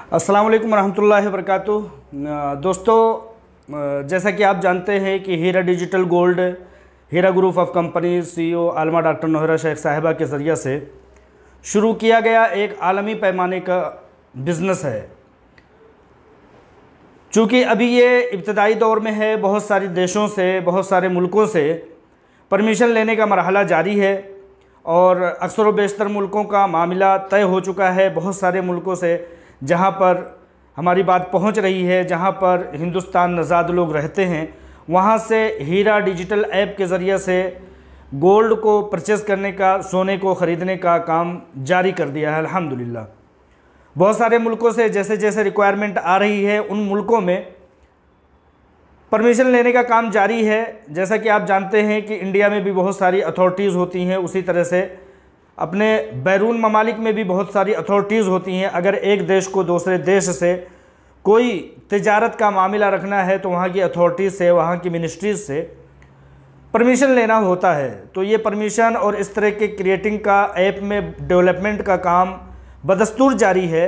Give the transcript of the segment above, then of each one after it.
अस्सलाम वालेकुम रहमतुल्लाहि व बरकातुहू। दोस्तों, जैसा कि आप जानते हैं कि Heera digital gold Heera group of company CEO Aalima doctor Nowhera Shaikh साहिबा के ज़रिए से शुरू किया गया एक आलमी पैमाने का बिज़नेस है। चूँकि अभी ये इब्तदाई दौर में है, बहुत सारे देशों से, बहुत सारे मुल्कों से परमिशन लेने का मरहला जारी है और अक्सर व बेशतर मुल्कों का मामला तय हो चुका है। बहुत सारे मुल्कों से जहाँ पर हमारी बात पहुँच रही है, जहाँ पर हिंदुस्तान नज़ाद लोग रहते हैं, वहाँ से हीरा डिजिटल ऐप के ज़रिए से गोल्ड को परचेज़ करने का, सोने को ख़रीदने का काम जारी कर दिया है अल्हम्दुलिल्लाह। बहुत सारे मुल्कों से जैसे जैसे रिक्वायरमेंट आ रही है, उन मुल्कों में परमिशन लेने का काम जारी है। जैसा कि आप जानते हैं कि इंडिया में भी बहुत सारी अथॉरिटीज़ होती हैं, उसी तरह से अपने बैरून ममालिक में भी बहुत सारी अथॉरिटीज़ होती हैं। अगर एक देश को दूसरे देश से कोई तिजारत का मामला रखना है तो वहाँ की अथॉरिटीज़ से, वहाँ की मिनिस्ट्रीज़ से परमिशन लेना होता है। तो ये परमिशन और इस तरह के क्रिएटिंग का, ऐप में डेवलपमेंट का काम बदस्तूर जारी है।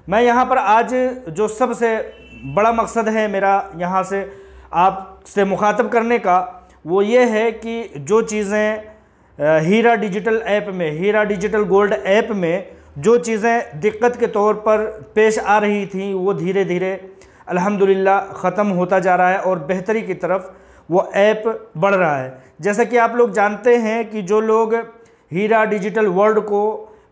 मैं यहाँ पर आज जो सबसे बड़ा मकसद है मेरा यहाँ से आपसे मुखातब करने का, वो ये है कि जो चीज़ें हीरा डिजिटल ऐप में, हीरा डिजिटल गोल्ड ऐप में जो चीज़ें दिक्कत के तौर पर पेश आ रही थी, वो धीरे धीरे अल्हम्दुलिल्लाह ख़त्म होता जा रहा है और बेहतरी की तरफ वो ऐप बढ़ रहा है। जैसा कि आप लोग जानते हैं कि जो लोग हीरा डिजिटल वर्ल्ड को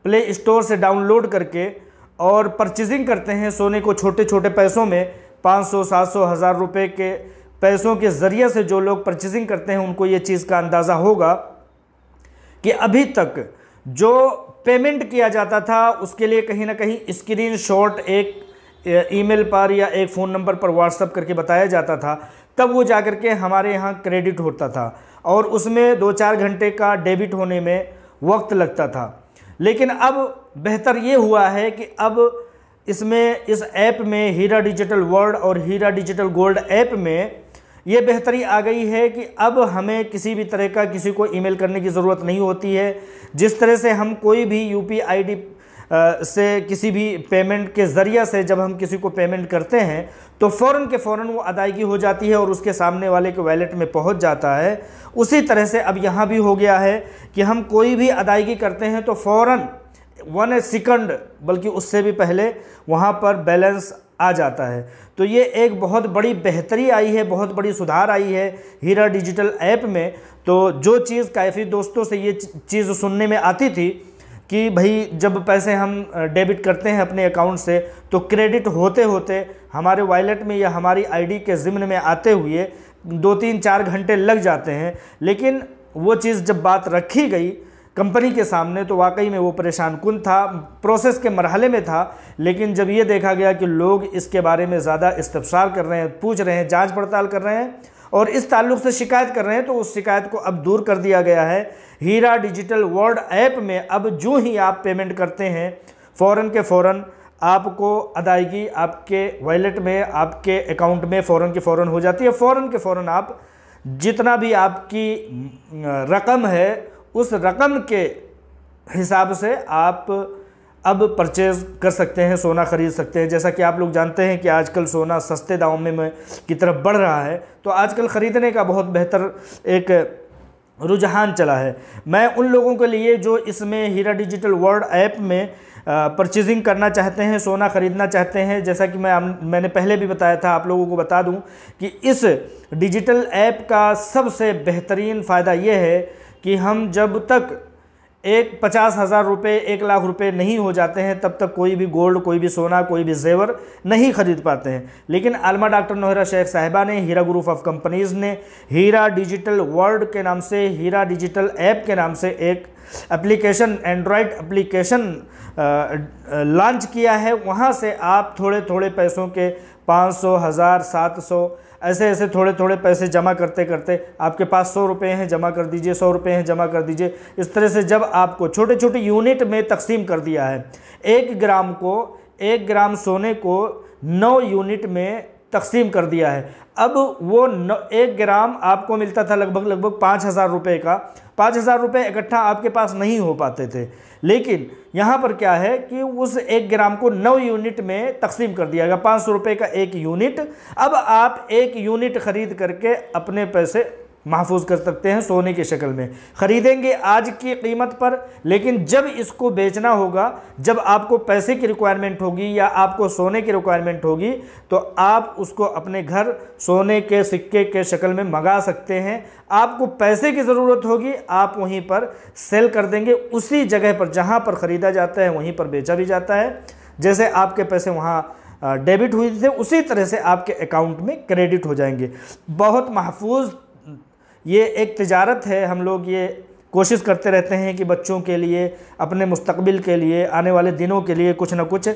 प्ले स्टोर से डाउनलोड करके और परचेजिंग करते हैं सोने को छोटे छोटे पैसों में, 500, 700, 1000 रुपये के पैसों के ज़रिए से जो लोग परचेजिंग करते हैं, उनको ये चीज़ का अंदाज़ा होगा कि अभी तक जो पेमेंट किया जाता था उसके लिए कहीं ना कहीं स्क्रीनशॉट एक ईमेल पर या एक फ़ोन नंबर पर व्हाट्सएप करके बताया जाता था, तब वो जाकर के हमारे यहाँ क्रेडिट होता था और उसमें 2-4 घंटे का डेबिट होने में वक्त लगता था। लेकिन अब बेहतर ये हुआ है कि अब इसमें, इस ऐप में, हीरा डिजिटल वर्ल्ड और हीरा डिजिटल गोल्ड ऐप में ये बेहतरी आ गई है कि अब हमें किसी भी तरह का किसी को ईमेल करने की ज़रूरत नहीं होती है। जिस तरह से हम कोई भी UPI से किसी भी पेमेंट के ज़रिए से जब हम किसी को पेमेंट करते हैं तो फ़ौरन के फ़ौरन वो अदायगी हो जाती है और उसके सामने वाले के वैलेट में पहुंच जाता है। उसी तरह से अब यहाँ भी हो गया है कि हम कोई भी अदायगी करते हैं तो फ़ौरन 1 सेकंड, बल्कि उससे भी पहले वहाँ पर बैलेंस आ जाता है। तो ये एक बहुत बड़ी बेहतरी आई है, बहुत बड़ी सुधार आई है हीरा डिजिटल ऐप में। तो जो चीज़ काफ़ी दोस्तों से ये चीज़ सुनने में आती थी कि भाई जब पैसे हम डेबिट करते हैं अपने अकाउंट से तो क्रेडिट होते होते हमारे वॉलेट में या हमारी आईडी के ज़िम्न में आते हुए 2-3-4 घंटे लग जाते हैं। लेकिन वो चीज़ जब बात रखी गई कंपनी के सामने तो वाकई में वो परेशान कुन था, प्रोसेस के मरहले में था। लेकिन जब ये देखा गया कि लोग इसके बारे में ज़्यादा इस्तफसार कर रहे हैं, पूछ रहे हैं, जांच पड़ताल कर रहे हैं और इस ताल्लुक़ से शिकायत कर रहे हैं, तो उस शिकायत को अब दूर कर दिया गया है। हीरा डिजिटल वर्ल्ड ऐप में अब जो ही आप पेमेंट करते हैं, फ़ौरन के फ़ौरन आपको अदायगी आपके वॉलेट में, आपके अकाउंट में फ़ौरन के फ़ौरन हो जाती है। फ़ौरन के फ़ौरन आप जितना भी आपकी रकम है, उस रकम के हिसाब से आप अब परचेज़ कर सकते हैं, सोना ख़रीद सकते हैं। जैसा कि आप लोग जानते हैं कि आजकल सोना सस्ते दामों में की तरफ बढ़ रहा है, तो आजकल ख़रीदने का बहुत बेहतर एक रुझान चला है। मैं उन लोगों के लिए जो इसमें हीरा डिजिटल वर्ल्ड ऐप में परचेजिंग करना चाहते हैं, सोना ख़रीदना चाहते हैं, जैसा कि मैंने पहले भी बताया था, आप लोगों को बता दूं कि इस डिजिटल ऐप का सबसे बेहतरीन फ़ायदा ये है कि हम जब तक 50,000 रुपये, 1 लाख रुपये नहीं हो जाते हैं तब तक कोई भी गोल्ड, कोई भी सोना, कोई भी जेवर नहीं ख़रीद पाते हैं। लेकिन आलमा डॉक्टर नोहरा शेख साहिबा ने, हीरा ग्रुप ऑफ कंपनीज़ ने हीरा डिजिटल वर्ल्ड के नाम से, हीरा डिजिटल ऐप के नाम से एक एप्लीकेशन, एंड्रॉयड एप्लीकेशन लॉन्च किया है। वहाँ से आप थोड़े थोड़े पैसों के 500, 1000, 700 ऐसे ऐसे थोड़े थोड़े पैसे जमा करते करते, आपके पास 100 रुपये हैं, जमा कर दीजिए, 100 रुपये हैं, जमा कर दीजिए। इस तरह से जब आपको छोटे छोटे यूनिट में तकसीम कर दिया है, 1 ग्राम को, 1 ग्राम सोने को 9 यूनिट में तकसीम कर दिया है। अब वो 1 ग्राम आपको मिलता था लगभग 5,000 रुपये का। 5,000 रुपये इकट्ठा आपके पास नहीं हो पाते थे, लेकिन यहाँ पर क्या है कि उस 1 ग्राम को 9 यूनिट में तकसीम कर दिया गया, 500 रुपये का 1 यूनिट। अब आप 1 यूनिट खरीद करके अपने पैसे महफूज कर सकते हैं सोने की शक्ल में। ख़रीदेंगे आज की कीमत पर, लेकिन जब इसको बेचना होगा, जब आपको पैसे की रिक्वायरमेंट होगी या आपको सोने की रिक्वायरमेंट होगी, तो आप उसको अपने घर सोने के सिक्के के शक्ल में मंगा सकते हैं। आपको पैसे की ज़रूरत होगी, आप वहीं पर सेल कर देंगे, उसी जगह पर जहाँ पर ख़रीदा जाता है वहीं पर बेचा भी जाता है। जैसे आपके पैसे वहाँ डेबिट हुए थे, उसी तरह से आपके अकाउंट में क्रेडिट हो जाएंगे। बहुत महफूज ये एक तिजारत है। हम लोग ये कोशिश करते रहते हैं कि बच्चों के लिए, अपने मुस्तकबिल के लिए, आने वाले दिनों के लिए कुछ ना कुछ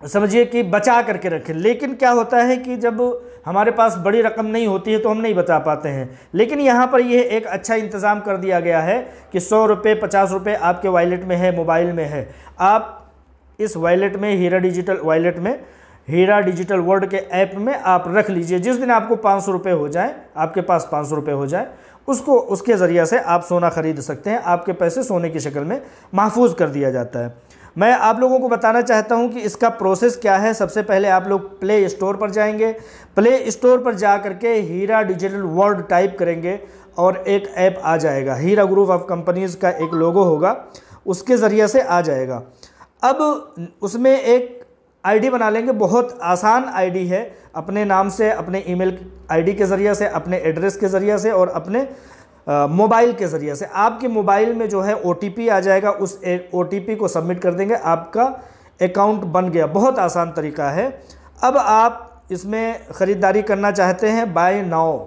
समझिए कि बचा करके रखें। लेकिन क्या होता है कि जब हमारे पास बड़ी रकम नहीं होती है तो हम नहीं बचा पाते हैं। लेकिन यहाँ पर यह एक अच्छा इंतज़ाम कर दिया गया है कि 100 रुपये 50 रुपये आपके वॉलेट में है, मोबाइल में है। आप इस वॉलेट में, हीरा डिजिटल वॉलेट में, हीरा डिजिटल वर्ल्ड के ऐप में आप रख लीजिए। जिस दिन आपको 500 रुपये हो जाए, आपके पास 500 रुपये हो जाए, उसके ज़रिए से आप सोना ख़रीद सकते हैं। आपके पैसे सोने की शक्ल में महफूज कर दिया जाता है। मैं आप लोगों को बताना चाहता हूं कि इसका प्रोसेस क्या है। सबसे पहले आप लोग प्ले स्टोर पर जाएंगे। प्ले स्टोर पर जा करके हीरा डिजिटल वर्ल्ड टाइप करेंगे और एक ऐप आ जाएगा। हीरा ग्रुप ऑफ कंपनीज़ का एक लोगो होगा, उसके ज़रिए से आ जाएगा। अब उसमें एक आईडी बना लेंगे, बहुत आसान आईडी है। अपने नाम से, अपने ईमेल आईडी के ज़रिए से, अपने एड्रेस के ज़रिए से और अपने मोबाइल के ज़रिए से आपके मोबाइल में जो है OTP आ जाएगा। उस OTP को सबमिट कर देंगे, आपका अकाउंट बन गया। बहुत आसान तरीका है। अब आप इसमें ख़रीदारी करना चाहते हैं, बाय नाउ,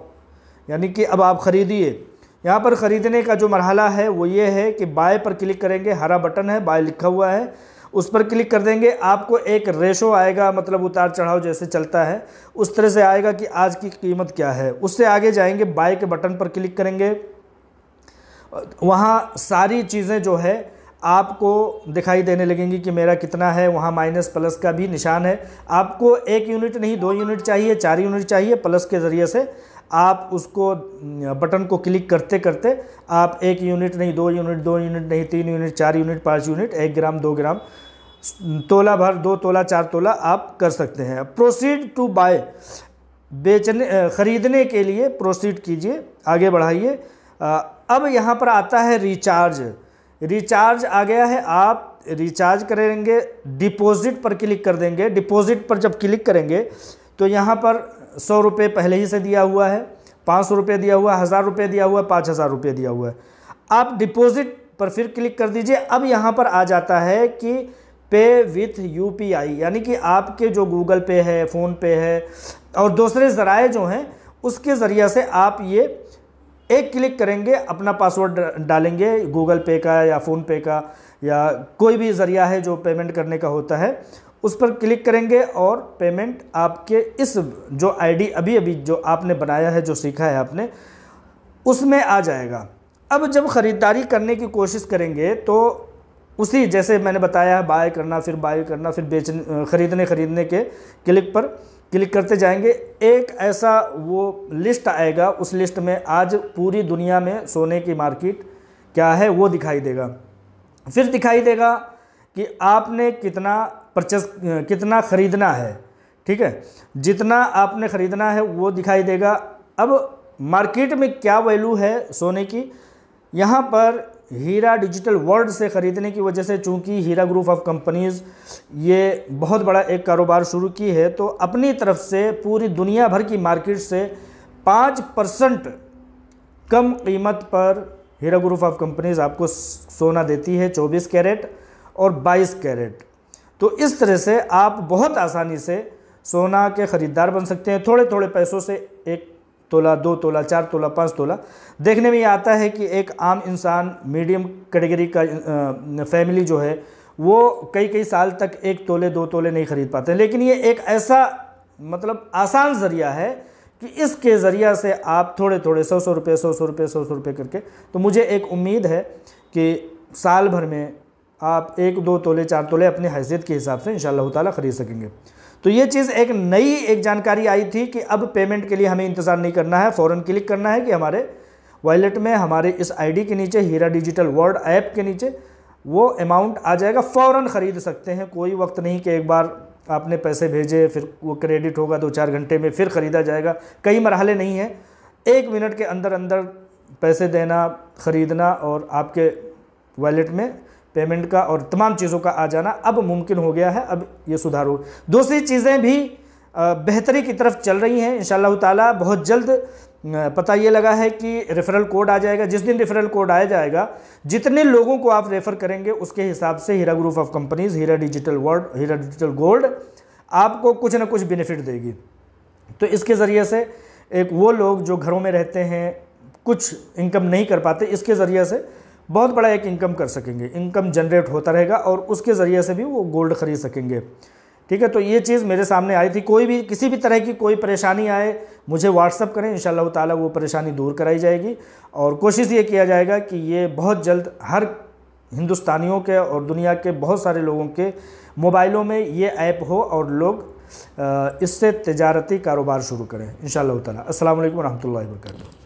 यानी कि अब आप ख़रीदिए। यहाँ पर ख़रीदने का जो मरहला है वो ये है कि बाय पर क्लिक करेंगे, हरा बटन है, बाय लिखा हुआ है, उस पर क्लिक कर देंगे। आपको एक रेशो आएगा, मतलब उतार चढ़ाव जैसे चलता है उस तरह से आएगा कि आज की कीमत क्या है। उससे आगे जाएंगे, बाय के बटन पर क्लिक करेंगे। वहाँ सारी चीज़ें जो है आपको दिखाई देने लगेंगी कि मेरा कितना है। वहाँ माइनस प्लस का भी निशान है। आपको 1 यूनिट नहीं, 2 यूनिट चाहिए, 4 यूनिट चाहिए, प्लस के ज़रिए से आप उसको बटन को क्लिक करते करते आप 1 यूनिट नहीं, 2 यूनिट, 2 यूनिट नहीं, 3 यूनिट, 4 यूनिट, 5 यूनिट, 1 ग्राम, 2 ग्राम, तोला भर, 2 तोला, 4 तोला आप कर सकते हैं। प्रोसीड टू बाय, ख़रीदने के लिए प्रोसीड कीजिए, आगे बढ़ाइए। अब यहाँ पर आता है रिचार्ज। रिचार्ज आ गया है, आप रिचार्ज करेंगे, डिपॉजिट पर क्लिक कर देंगे। डिपॉजिट पर जब क्लिक करेंगे तो यहाँ पर 100 रुपये पहले ही से दिया हुआ है, 500 रुपये दिया हुआ है, 1000 रुपये दिया हुआ है, 5000 रुपये दिया हुआ है। आप डिपॉजिट पर फिर क्लिक कर दीजिए। अब यहाँ पर आ जाता है कि पे विथ UPI, यानी कि आपके जो गूगल पे है, फ़ोन पे है और दूसरे ज़राए जो हैं उसके ज़रिए से आप ये एक क्लिक करेंगे, अपना पासवर्ड डालेंगे गूगल पे का या फ़ोन पे का या कोई भी ज़रिया है जो पेमेंट करने का होता है, उस पर क्लिक करेंगे और पेमेंट आपके इस जो आईडी अभी जो आपने बनाया है, जो सीखा है आपने, उसमें आ जाएगा। अब जब ख़रीदारी करने की कोशिश करेंगे तो उसी जैसे मैंने बताया, बाय करना, फिर बाय करना, फिर बेचने, ख़रीदने के क्लिक पर क्लिक करते जाएंगे। एक ऐसा वो लिस्ट आएगा, उस लिस्ट में आज पूरी दुनिया में सोने की मार्केट क्या है वो दिखाई देगा। फिर दिखाई देगा कि आपने कितना ख़रीदना है, ठीक है, जितना आपने ख़रीदना है वो दिखाई देगा। अब मार्केट में क्या वैल्यू है सोने की, यहाँ पर हीरा डिजिटल वर्ल्ड से ख़रीदने की वजह से, चूँकि हीरा ग्रुप ऑफ कंपनीज़ ये बहुत बड़ा एक कारोबार शुरू की है, तो अपनी तरफ से पूरी दुनिया भर की मार्केट से 5% कम कीमत पर हीरा ग्रुप ऑफ कंपनीज़ आपको सोना देती है, 24 कैरेट और 22 कैरेट। तो इस तरह से आप बहुत आसानी से सोना के ख़रीदार बन सकते हैं। थोड़े थोड़े पैसों से 1 तोला, 2 तोला, 4 तोला, 5 तोला। देखने में ये आता है कि एक आम इंसान, मीडियम कैटेगरी का फैमिली जो है वो कई साल तक 1 तोले 2 तोले नहीं ख़रीद पाते। लेकिन ये एक ऐसा मतलब आसान ज़रिया है कि इसके ज़रिया से आप थोड़े थोड़े 100 रुपये, 100 रुपये, 100 रुपये करके, तो मुझे एक उम्मीद है कि साल भर में आप 1-2 तोले 4 तोले अपनी हैसियत के हिसाब से इंशाअल्लाह ताला ख़रीद सकेंगे। तो ये चीज़ एक नई जानकारी आई थी कि अब पेमेंट के लिए हमें इंतज़ार नहीं करना है, फ़ौरन क्लिक करना है कि हमारे वॉलेट में हमारे इस आईडी के नीचे, हीरा डिजिटल वर्ल्ड ऐप के नीचे वो अमाउंट आ जाएगा, फ़ौरन ख़रीद सकते हैं। कोई वक्त नहीं कि एक बार आपने पैसे भेजे फिर वो क्रेडिट होगा 2-4 घंटे में फिर ख़रीदा जाएगा, कई मरहले नहीं हैं। 1 मिनट के अंदर अंदर पैसे देना, ख़रीदना और आपके वॉलेट में पेमेंट का और तमाम चीज़ों का आ जाना अब मुमकिन हो गया है। अब ये सुधार हो, दूसरी चीज़ें भी बेहतरी की तरफ चल रही हैं इंशाअल्लाह ताला। बहुत जल्द पता ये लगा है कि रेफरल कोड आ जाएगा। जिस दिन रेफरल कोड आ जाएगा, जितने लोगों को आप रेफ़र करेंगे उसके हिसाब से Heera group of companies, Heera digital world, Heera digital gold आपको कुछ ना कुछ बेनिफिट देगी। तो इसके ज़रिए से एक वो लोग जो घरों में रहते हैं, कुछ इनकम नहीं कर पाते, इसके ज़रिए से बहुत बड़ा एक इनकम कर सकेंगे, इनकम जनरेट होता रहेगा और उसके ज़रिए से भी वो गोल्ड ख़रीद सकेंगे। ठीक है, तो ये चीज़ मेरे सामने आई थी। कोई भी किसी भी तरह की कोई परेशानी आए मुझे व्हाट्सअप करें, इंशाअल्लाह ताला वो परेशानी दूर कराई जाएगी और कोशिश ये किया जाएगा कि ये बहुत जल्द हर हिंदुस्तानियों के और दुनिया के बहुत सारे लोगों के मोबाइलों में ये ऐप हो और लोग इससे तिजारती कारोबार शुरू करें इंशाअल्लाह ताला। अस्सलाम वालेकुम रहमतुल्लाहि व बरकातहू।